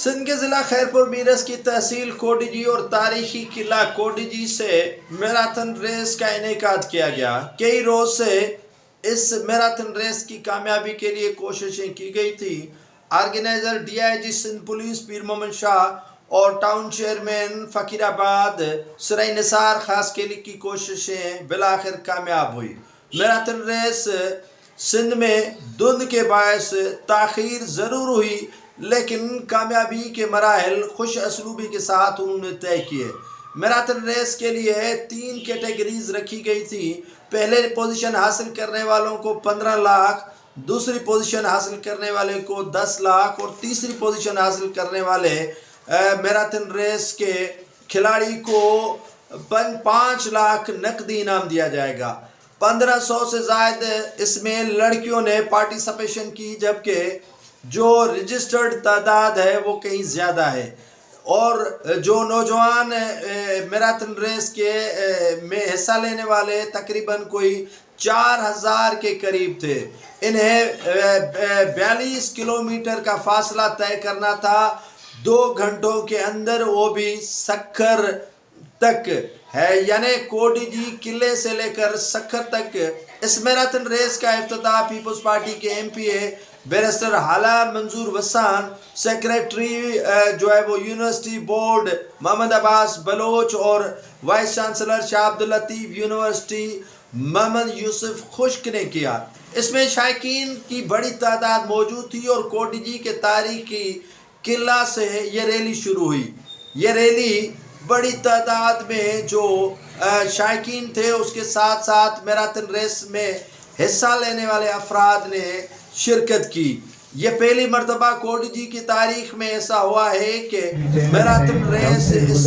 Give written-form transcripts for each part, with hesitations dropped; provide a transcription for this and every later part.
سندھ کے ضلع خیرپور میرس کی تحصیل کوڈیجی اور تاریخی قلعہ کوڈیجی سے میراتھن ریس کا انعقاد کیا گیا۔ کئی روز سے اس میراتھن ریس کی کامیابی کے لیے کوششیں کی گئی تھی۔ Organiser D I G Sindh police Pir Muhammad Shah اور ٹاؤن چیئرمین فقیر آباد سرائے نثار خاسکیلی کی کوششیں بالآخر کامیاب ہوئی۔ میراتھن ریس سندھ میں دھند کے باعث تاخیر ضرور ہوئی، لیکن کامیابی کے مراحل خوش اسلوبی کے ساتھ انہوں نے طے کیے۔ میراتھن ریس کے لیے 3 کیٹیگریز رکھی گئی تھی۔ پہلے پوزیشن حاصل کرنے والوں کو 15 لاکھ، دوسری پوزیشن حاصل کرنے والے کو 10 لاکھ اور تیسری پوزیشن حاصل کرنے والے میراتھن ریس کے کھلاڑی کو 5 لاکھ نقدی انعام دیا جائے گا۔ 1500 سے زائد اس میں لڑکیوں نے پارٹیسپیشن کی، جبکہ جو رجسٹرڈ تعداد ہے وہ کہیں زیادہ ہے، اور جو نوجوان میراتھن ریس کے میں حصہ لینے والے تقریباً کوئی 4000 کے قریب تھے۔ انہیں 42 کلومیٹر کا فاصلہ طے کرنا تھا 2 گھنٹوں کے اندر، وہ بھی سکھر تک ہے، یعنی کوڈیجی قلعے سے لے کر سکھر تک۔ اس میراتھن ریس کا افتتاح پیپلز پارٹی کے ایم پی اے بیرسٹر حلال منظور وسان، سیکریٹری جو ہے وہ یونیورسٹی بورڈ محمد عباس بلوچ اور وائس چانسلر شاہ عبداللطیف یونیورسٹی محمد یوسف خشک نے کیا۔ اس میں شائقین کی بڑی تعداد موجود تھی اور کوڈیجی کے تاریخی قلعہ سے یہ ریلی شروع ہوئی۔ یہ ریلی بڑی تعداد میں جو شائقین تھے، اس کے ساتھ ساتھ میراتھن ریس میں حصہ لینے والے افراد نے شرکت کی۔ یہ پہلی مرتبہ کوڈیجی کی تاریخ میں ایسا ہوا ہے کہ میراتھن ریس اس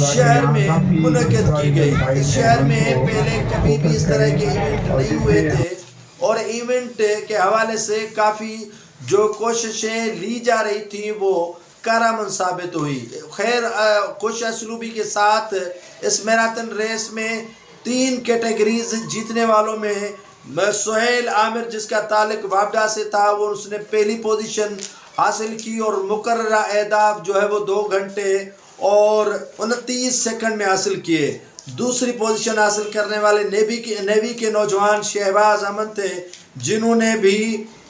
شہر میں منعقد کی گئی۔ اس شہر میں پہلے کبھی بھی اس طرح کے ایونٹ نہیں ہوئے تھے، اور ایونٹ کے حوالے سے کافی جو کوششیں لی جا رہی تھیں وہ کارآمد ثابت ہوئی۔ خیر، خوش اسلوبی کے ساتھ اس میراتھن ریس میں 3 کیٹیگریز جیتنے والوں میں سہیل عامر، جس کا تعلق وابڈا سے تھا، وہ اس نے پہلی پوزیشن حاصل کی اور مقررہ اہداف جو ہے وہ 2 گھنٹے اور 29 سیکنڈ میں حاصل کیے۔ دوسری پوزیشن حاصل کرنے والے نیوی کے نوجوان شہباز احمد تھے، جنہوں نے بھی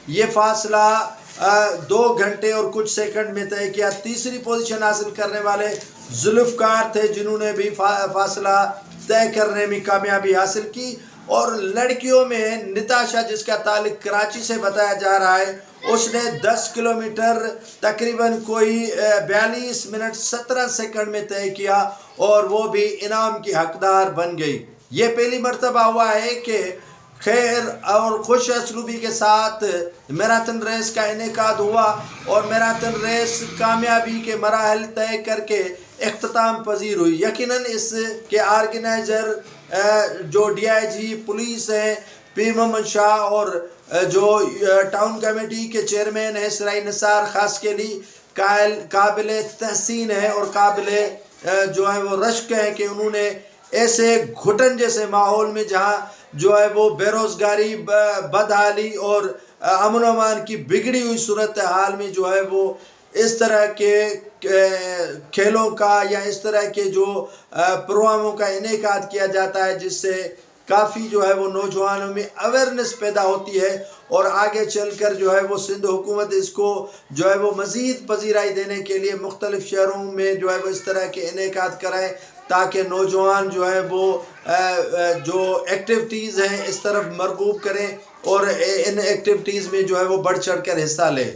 یہ فاصلہ 2 گھنٹے اور کچھ سیکنڈ میں طے کیا۔ تیسری پوزیشن حاصل کرنے والے ذوالفقار تھے، جنہوں نے بھی فاصلہ طے کرنے میں کامیابی حاصل کی۔ اور لڑکیوں میں نتاشا، جس کا تعلق کراچی سے بتایا جا رہا ہے، اس نے 10 کلومیٹر تقریباً کوئی 42 منٹ 17 سیکنڈ میں طے کیا اور وہ بھی انعام کی حقدار بن گئی۔ یہ پہلی مرتبہ ہوا ہے کہ خیر اور خوش اسلوبی کے ساتھ میراتھن ریس کا انعقاد ہوا اور میراتھن ریس کامیابی کے مراحل طے کر کے اختتام پذیر ہوئی۔ یقیناً اس کے آرگنائزر جو ڈی آئی جی پولیس ہیں پیر محمد شاہ، اور جو ٹاؤن کمیٹی کے چیئرمین ہیں سرائے نثار خاسکیلی، قابل تحسین ہے اور قابل جو ہے وہ رشک ہے کہ انہوں نے ایسے گھٹن جیسے ماحول میں، جہاں جو ہے وہ بے روزگاری، بدحالی اور امن و امان کی بگڑی ہوئی صورتحال میں جو ہے وہ اس طرح کے کھیلوں کا یا اس طرح کے جو پروگراموں کا انعقاد کیا جاتا ہے، جس سے کافی جو ہے وہ نوجوانوں میں اویئرنس پیدا ہوتی ہے، اور آگے چل کر جو ہے وہ سندھ حکومت اس کو جو ہے وہ مزید پذیرائی دینے کے لیے مختلف شہروں میں جو ہے وہ اس طرح کے انعقاد کرائے، تاکہ نوجوان جو ہے وہ جو ایکٹیویٹیز ہیں اس طرف مرغوب کریں اور ان ایکٹیویٹیز میں جو ہے وہ بڑھ چڑھ کر حصہ لیں۔